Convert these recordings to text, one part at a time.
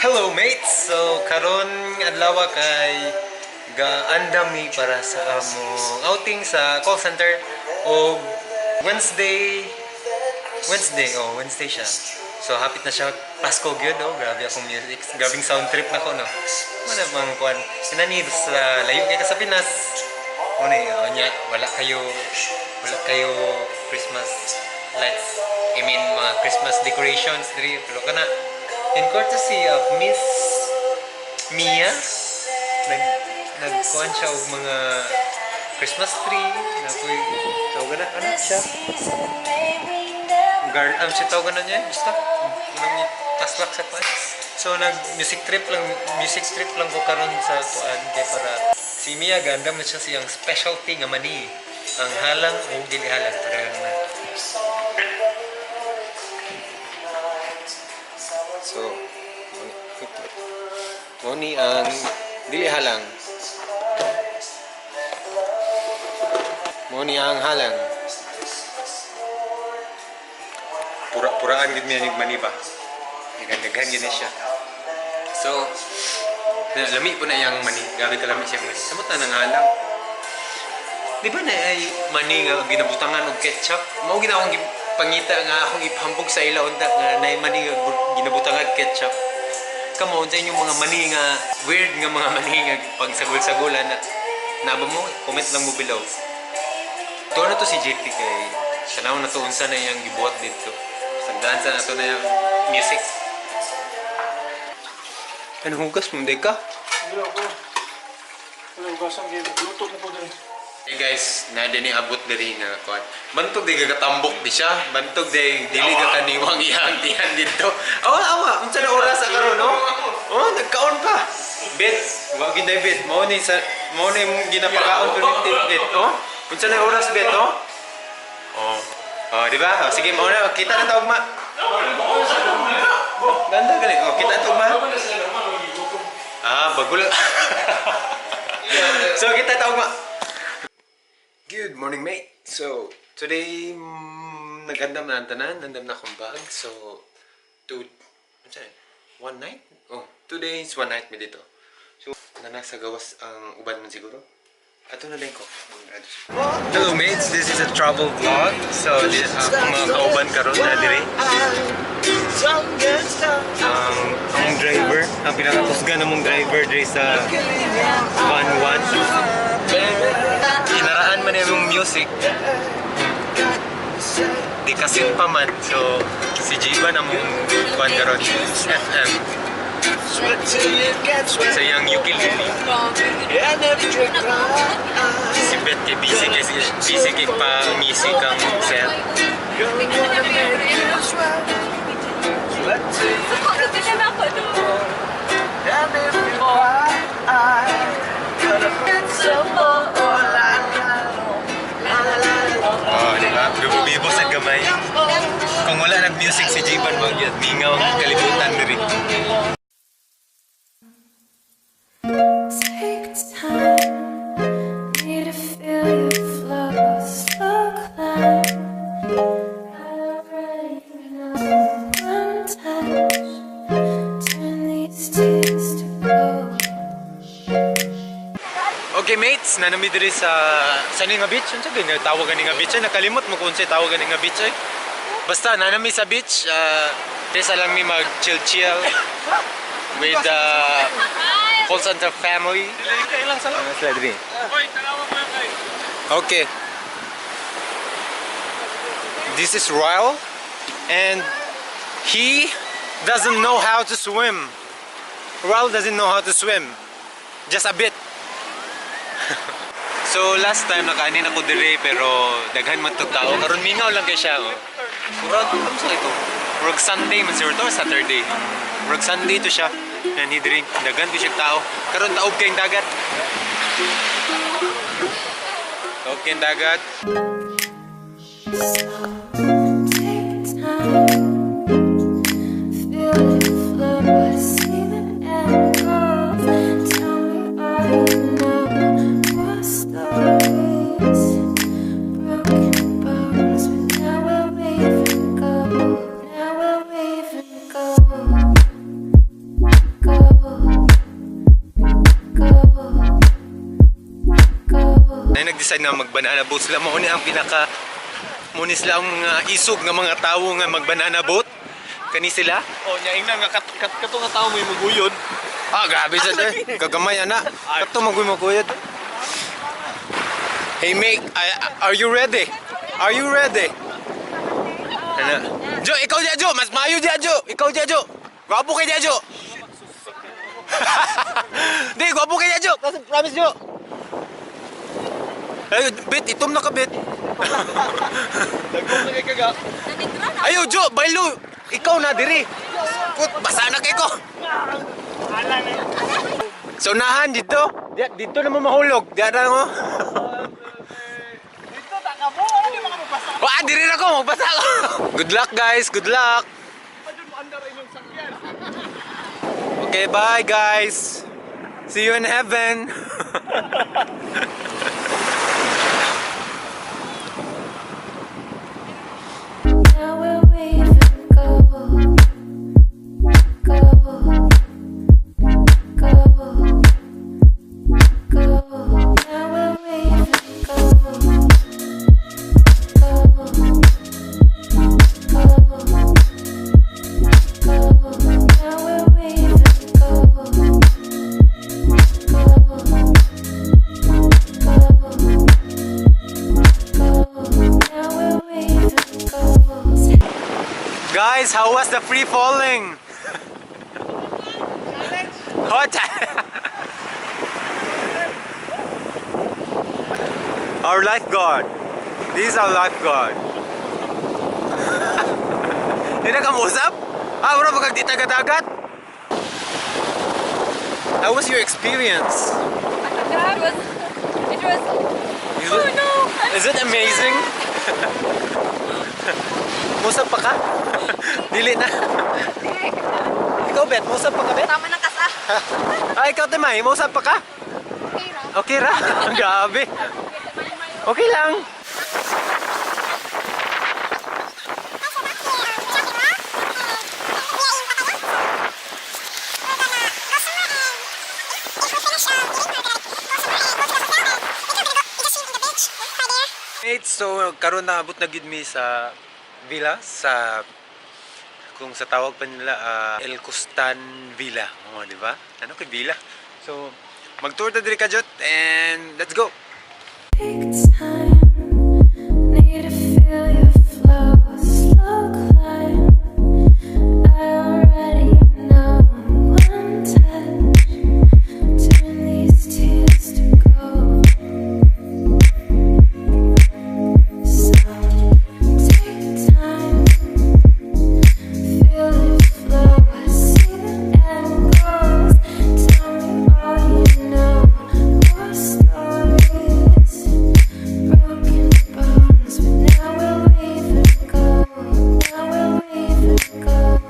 Hello mates! So karon adlaw kay gaandam mi para sa among outing sa call center o Wednesday siya. So hapit na siya Pasko gyud grabe akong music, grabing sound trip na ko no. Wala bang kuan kinani sa layo kay sa Pinas. Nya wala kayo Christmas lights. I mean mga Christmas decorations diri pero kana in courtesy of Miss Mia, nagkuhan siya og mga Christmas tree na ko'y tawagan na, ano siya? Siya tawagan na niya, basta. Anong tasbak sa kuhan. So, music trip lang ko karon sa kuhan, kaya para si Mia, gandam na siya siyang specialty nga mani. Ang halang o dili halang, talagang na. So, moni ang dili halang. Moni ang halang. Pura-puraan gid niya ning maniba. Daghan gid siya. So, lami po na yang mani. Gamit lami siya mani. Samot na nang halang. Di ba na ay mani nga ginabutangan og ketchup? Mao gina akong pangita nga akong ipahambog sa ilaw unta nga nay mani ginabutangan ketchup. Kamo sa inyong mga mani nga weird nga mga mani nga pagsagol-sagolan na naba mo comment lang mo below. Tuwa na to si JT kay tanaw na to unsa na yang gibuhat dito. Sagdaan sa nato na yung music. Ano hugas mo ka? Wala ko. Wala hugasan gyud. Luto na po diri. Hey guys, na din abot diri nga kuan. Bantog di gatambok di siya. Bantog di dili ka kaniwang iyang tiyan dito. Awa, unsa na oras sa karon no? Oh, nagkaon pa. Bet, wa gid bet. Mao ni mong ginapakaon to bet, oh. Unsa na oras bet, oh? Oh, di ba? Sige, mao na kita na tawag ma. Ganda gali. Oh, kita tawag ma. Bagul. So kita tawag ma. Good morning, mate. So, today, nagandam na ang tanan. Nandam na akong bag. So, one night? Oh, 2 days, 1 night mi dito. So, nasa gawas ang uban man siguro. Ato na din ko. Hello, mates. This is a travel vlog. So, this mga kauban karon na diri. Ang driver, ang pinakakusga namong driver diri sa Van 1. Inaraan man yung music. Di kasin pa man. So, si Jiba na mong kuhan karon FM. Sa yung ukulele. Si Bet kay busy kay pangisi kang set. Bibo sa gamay. Kung wala nag-music si Jiban Magyat, mingaw ang kalibutan diri. Take time, need to feel your flow, slow climb. I already know one touch, turn these tears to gold. Okay mates, nanami diri sa nga beach. Unsa gyud tawagan ni nga beach? Nakalimot mo kung unsay tawagan ni nga beach ay. Basta nanami sa beach, desa lang mi mag chill with the call center family. Ilang sa lang. Okay. This is Ryle and he doesn't know how to swim. Ryle doesn't know how to swim. Just a bit. So last time nakaanin ako dire pero daghan man tog tao karon mingaw lang kay siya oh. Murag sa ito. Murag Sunday man siguro to Saturday. Murag Sunday to siya. And he drink daghan to siya tao. Karon taob kay dagat. Taob kay dagat. Take time, feel your flow, see the echoes. Tell me all you know. Stories, broken bones, but now we're waving gold. Now we're waving gold. nag-decide na mag-banana boat sila. Mao ni ang pinaka muni sila ang mga isog nga mga tawo nga mag-banana boat. Kani sila. Oh, nya ingnan nga kato nga tao mo maguyod. Ah, grabe sa kagamay ana. Kato maguyod. Hey mate, are you ready? Are you ready? Ana. Jo, ikaw dia Jo, mas mayo dia Jo. Ikaw dia Jo. Gwapo kay dia Jo. Di, gwapo kay dia Jo. Promise Jo. Ay, bit, itom na ka bit. Dagko na kay kaga. Ayo Jo, baylo. Ikaw na diri. Put, basa na kay ko. So nahan dito. Dito na mo mahulog. Diyan na mo. Dito ta ka mo, ano di makapasa. Wah, diri na ko, magbasa ko. Good luck guys, good luck. Padun mo andar inyong sakyan. Okay, bye guys. See you in heaven. Now we're waving go, go, go, go. Now we're waving go, go, go, go. Now we're waving go, go, go. Now we're waving go. Guys, how was the free falling? Hot. Our lifeguard. This is our lifeguard. Hindi na kamusap? Ah, wala ba kagdi tagat-tagat? How was your experience? It was. Is Oh it, no! is it amazing? Musap pa ka? Dili na. Ikaw, Bet, musap pa ka, Bet? Tama ng kasa. Ah, ikaw, Timay, musap pa ka? Okay ra? Grabe. Okay lang. So, karon na abot na gid mi sa villa sa kung sa tawag pa nila El Costan Villa. Oh, di ba? Ano kay villa? So, mag-tour ta diri ka jot and let's go. Take time, need to feel your flow, slow climb. I already know one touch, turn these tears to gold. So take time, feel it flow. I see the end goals. Tell me all you know. More stories, broken bones, but now we'll leave it go. Now we'll leave it go.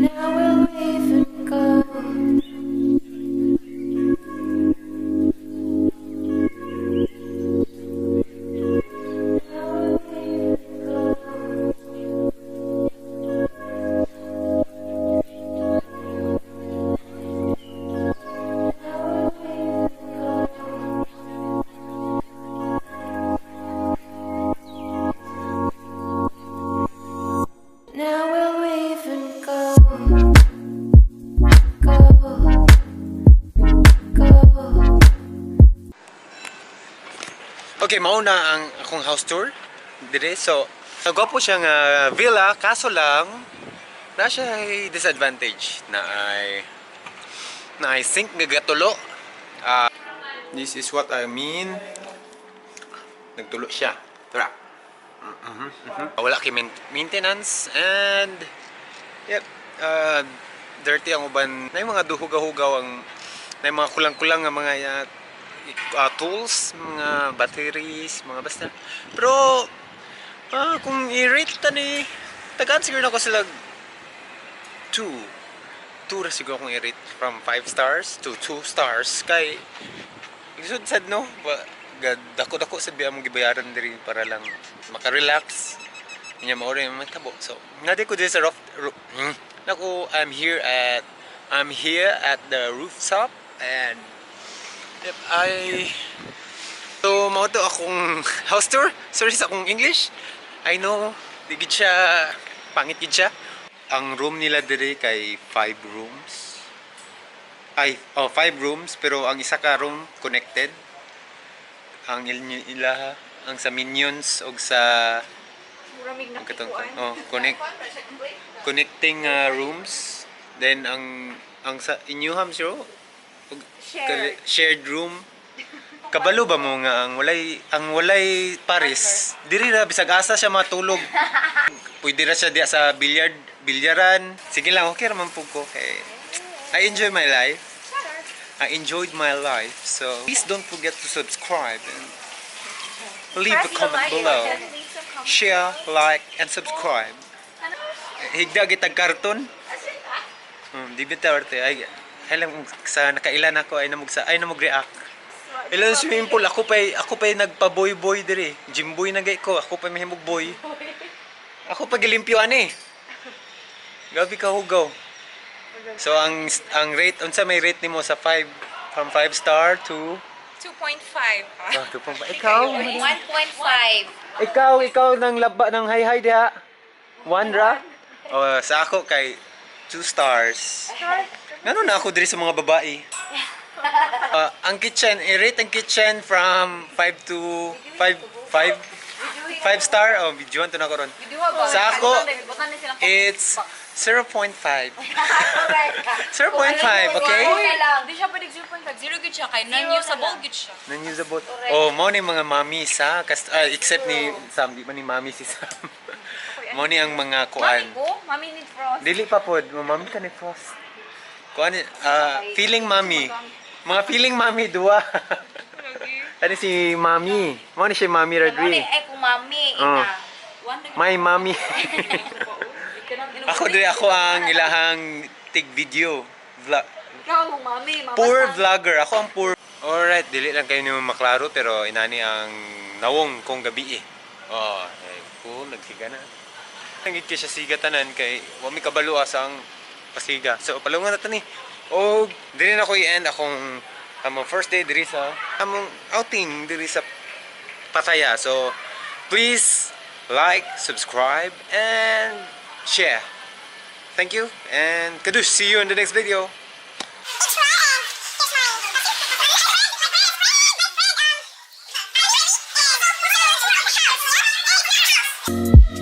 Now we'll leave it go. Now we'll leave and go. Go. Go. Okay, mauna ang akong house tour dire. So, nagwapo siya nga villa, kaso lang na siya ay disadvantage na ay sink nga gatulo. This is what I mean. Nagtulo siya. Tara. Wala kay maintenance and yep, dirty ang uban. Na yung mga duhugaw-hugaw ang na yung mga kulang-kulang nga mga tools, mga batteries, mga basta. Pero kung i-rate ta ni tagaan siguro na ko sila 2 ra siguro kung i-rate from 5 stars to 2 stars kay isod sad no dako-dako sad biya mong gibayaran diri para lang maka-relax niya mao rin matabo. So nadi ko diri sa Naku, I'm here at the rooftop and yep, so mao to akong house tour. Sorry sa akong English. I know di gid siya pangit gid siya. Ang room nila dire kay 5 rooms. 5 rooms pero ang isa ka room connected. Ang ila ang sa Minions og sa Muramig na katong kikuan. connecting rooms. Then ang sa inyuham sir shared room. Kabalo ba mo nga ang walay pares. Diri ra bisag asa siya matulog. Pwede ra siya diya sa bilyaran. Sige lang, okay raman po ko. Okay. I enjoy my life. I enjoyed my life. So please don't forget to subscribe and leave a comment below. Share, like, and subscribe. Higda gitag karton. Di bitawarte ay lang sa nakailan ako ay namog react. Ilan swimming pool ako pay nagpa-boy dire. Jimboy na gay ko, ako pay mahimog boy. Ako pa gilimpyoan eh. Gabi ka hugaw. So ang rate unsa may rate nimo sa 5 from 5 star to 2.5. 2.5. Ikaw? 1.5. Ikaw nang laba ng hi diha. 1 ra? Sa ako kay 2 stars. Ngano na ako diri sa mga babae? Ang kitchen, i-rate ang kitchen from 5 to 5 star. Videoan to na ko ron. Sa ako, it's 0.5. 0.5, okay? Di siya pwede 0.5. Zero good siya. Kaya non-usable good siya. Non-usable. Mo ni mga mamis ha. Except ni Sam, di man ni mami si Sam. Mo ni ang mga kuan. Mami ko? Mami need frost. Dili pa pod, mami ka ni Frost. Kuan feeling mami. Mga feeling mami dua. Ano si mami? Mo ni si mami Radri. Kung mami, Oh. ina. My mami. Ako ang ilahang tig video vlog. Ikaw, mami. Poor vlogger. Ako ang poor. Alright, dili lang kayo naman maklaro pero inani ang nawong kong gabi eh. Cool, nagsiga na. Nangit siya sigatanan kay wami kabalo asang pasiga. So palungan natin ni. Dili na ko i-end akong among first day diri sa among outing diri sa Pattaya. So please like, subscribe and share. Thank you and kadush. See you in the next video. Thank you.